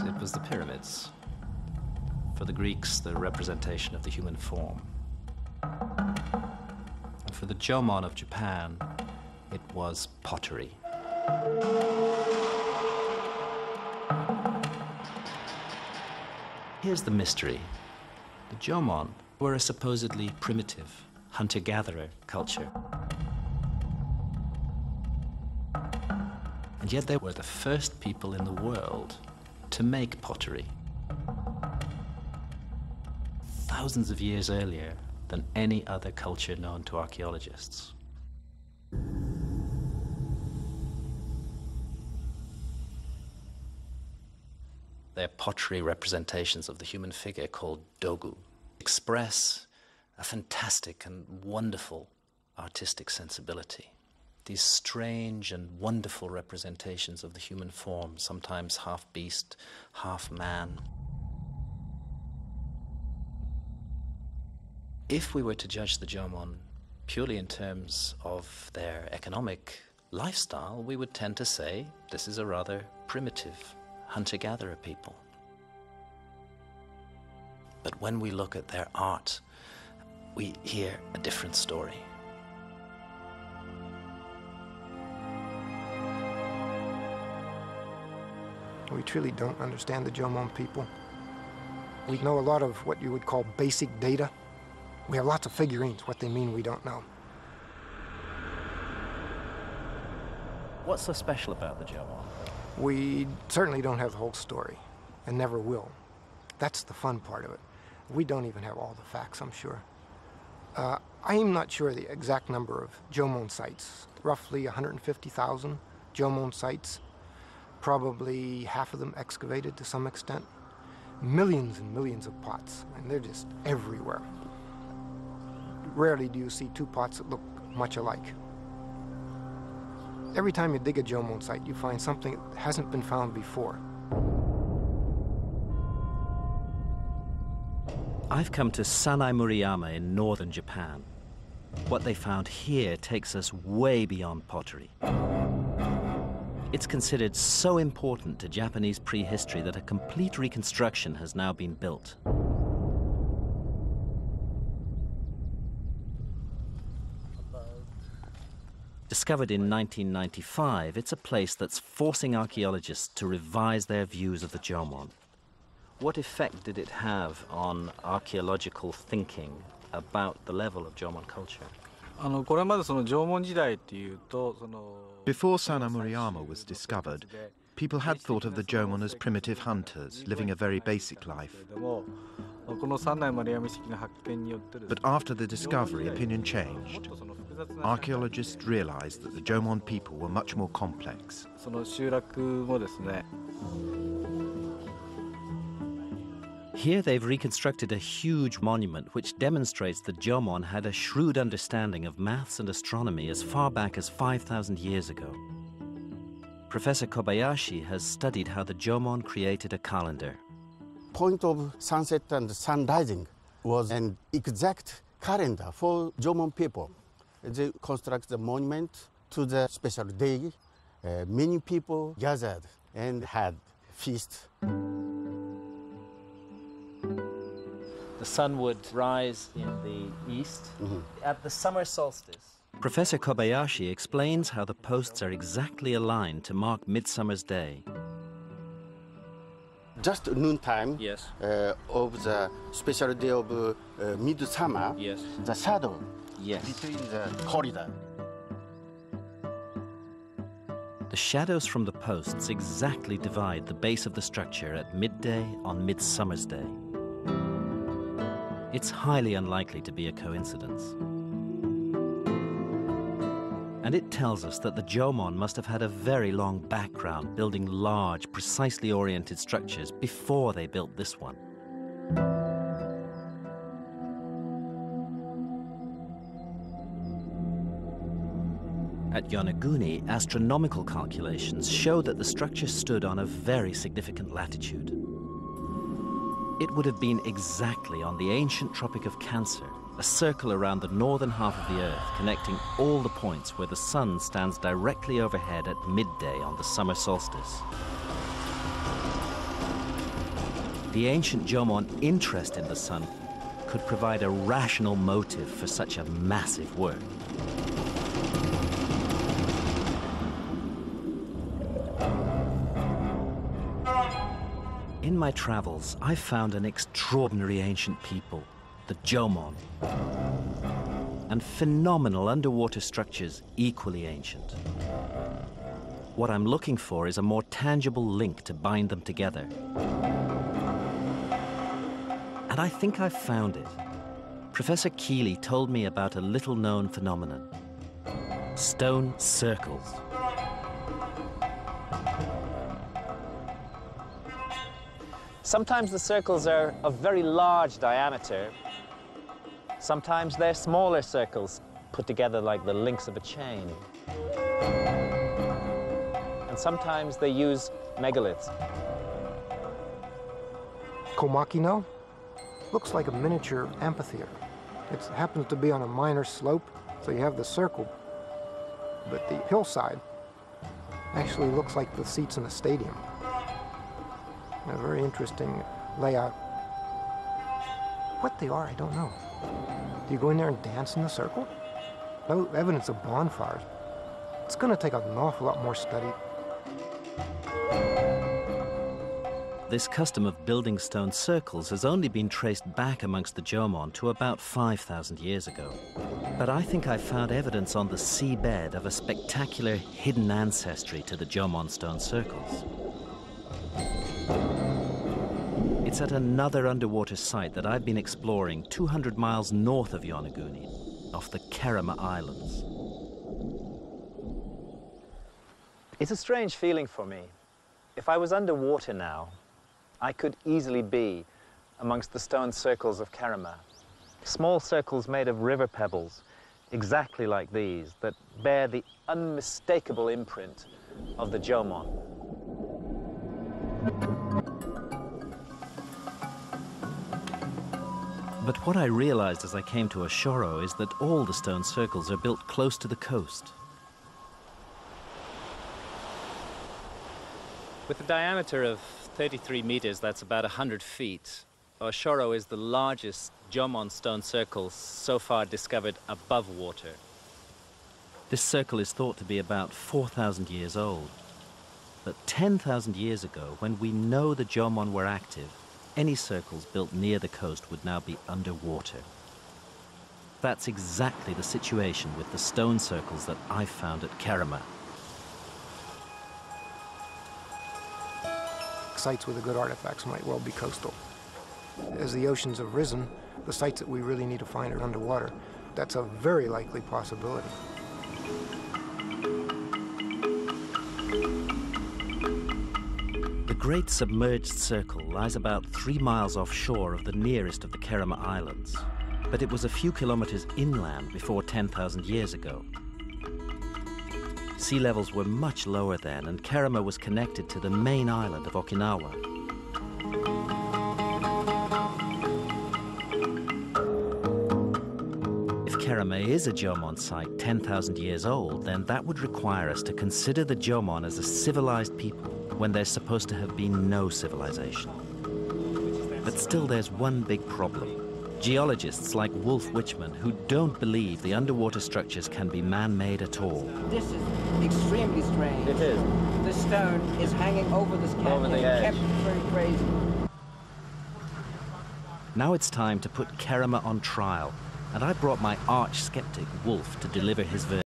it was the pyramids. For the Greeks, the representation of the human form. And for the Jomon of Japan, it was pottery. Here's the mystery. The Jomon were a supposedly primitive hunter-gatherer culture. And yet they were the first people in the world to make pottery. Thousands of years earlier than any other culture known to archaeologists. Their pottery representations of the human figure called dogu express a fantastic and wonderful artistic sensibility. These strange and wonderful representations of the human form, sometimes half beast, half man. If we were to judge the Jomon purely in terms of their economic lifestyle, we would tend to say this is a rather primitive hunter-gatherer people. But when we look at their art, we hear a different story. We truly don't understand the Jomon people. We know a lot of what you would call basic data. We have lots of figurines. What they mean, we don't know. What's so special about the Jomon? We certainly don't have the whole story, and never will. That's the fun part of it. We don't even have all the facts, I'm sure. I'm not sure the exact number of Jomon sites. Roughly 150,000 Jomon sites. Probably half of them excavated to some extent. Millions and millions of pots, and they're just everywhere. Rarely do you see two pots that look much alike. Every time you dig a Jomon site, you find something that hasn't been found before. I've come to Sanai Murayama in northern Japan. What they found here takes us way beyond pottery. It's considered so important to Japanese prehistory that a complete reconstruction has now been built. Discovered in 1995, it's a place that's forcing archaeologists to revise their views of the Jomon. What effect did it have on archaeological thinking about the level of Jomon culture? Before Sanai Murayama was discovered, people had thought of the Jomon as primitive hunters, living a very basic life. But after the discovery, opinion changed. Archaeologists realized that the Jomon people were much more complex. Here they've reconstructed a huge monument which demonstrates the Jomon had a shrewd understanding of maths and astronomy as far back as 5,000 years ago. Professor Kobayashi has studied how the Jomon created a calendar. Point of sunset and sun rising was an exact calendar for Jomon people. They construct the monument to the special day. Many people gathered and had feast. The sun would rise in the east at the summer solstice. Professor Kobayashi explains how the posts are exactly aligned to mark Midsummer's Day. Just noontime Yes. Of the special day of midsummer, Yes. the shadow Yes. between the corridor. The shadows from the posts exactly divide the base of the structure at midday on Midsummer's Day. It's highly unlikely to be a coincidence. And it tells us that the Jomon must have had a very long background building large, precisely oriented structures before they built this one. At Yonaguni, astronomical calculations show that the structure stood on a very significant latitude. It would have been exactly on the ancient Tropic of Cancer, a circle around the northern half of the Earth, connecting all the points where the sun stands directly overhead at midday on the summer solstice. the ancient Jomon interest in the sun could provide a rational motive for such a massive work. In my travels, I found an extraordinary ancient people, the Jomon, and phenomenal underwater structures equally ancient. What I'm looking for is a more tangible link to bind them together. And I think I've found it. Professor Keeley told me about a little-known phenomenon: stone circles. Sometimes the circles are of very large diameter. Sometimes they're smaller circles put together like the links of a chain. And sometimes they use megaliths. Komakino looks like a miniature amphitheater. It happens to be on a minor slope, so you have the circle. But the hillside actually looks like the seats in a stadium. A very interesting layout. What they are, I don't know. Do you go in there and dance in the circle? No evidence of bonfires. It's going to take an awful lot more study. This custom of building stone circles has only been traced back amongst the Jomon to about 5,000 years ago. But I think I found evidence on the seabed of a spectacular hidden ancestry to the Jomon stone circles. It's at another underwater site that I've been exploring 200 miles north of Yonaguni, off the Kerama Islands. It's a strange feeling for me. If I was underwater now, I could easily be amongst the stone circles of Kerama. Small circles made of river pebbles, exactly like these, that bear the unmistakable imprint of the Jomon. But what I realized as I came to Ashoro is that all the stone circles are built close to the coast. With a diameter of 33 meters, that's about 100 feet, Ashoro is the largest Jomon stone circle so far discovered above water. This circle is thought to be about 4,000 years old. But 10,000 years ago, when we know the Jomon were active, any circles built near the coast would now be underwater. That's exactly the situation with the stone circles that I found at Kerama. Sites with the good artifacts might well be coastal. As the oceans have risen, the sites that we really need to find are underwater. That's a very likely possibility. The Great Submerged Circle lies about 3 miles offshore of the nearest of the Kerama Islands, but it was a few kilometers inland before 10,000 years ago. Sea levels were much lower then, and Kerama was connected to the main island of Okinawa. If Kerama is a Jomon site 10,000 years old, then that would require us to consider the Jomon as a civilized people when there's supposed to have been no civilization. But still there's one big problem. Geologists like Wolf Wichman, who don't believe the underwater structures can be man-made at all. This is extremely strange. It is. The stone is hanging over this canyon. Over the edge. Kept very crazy. Now it's time to put Kerama on trial, and I brought my arch-skeptic Wolf to deliver his verdict.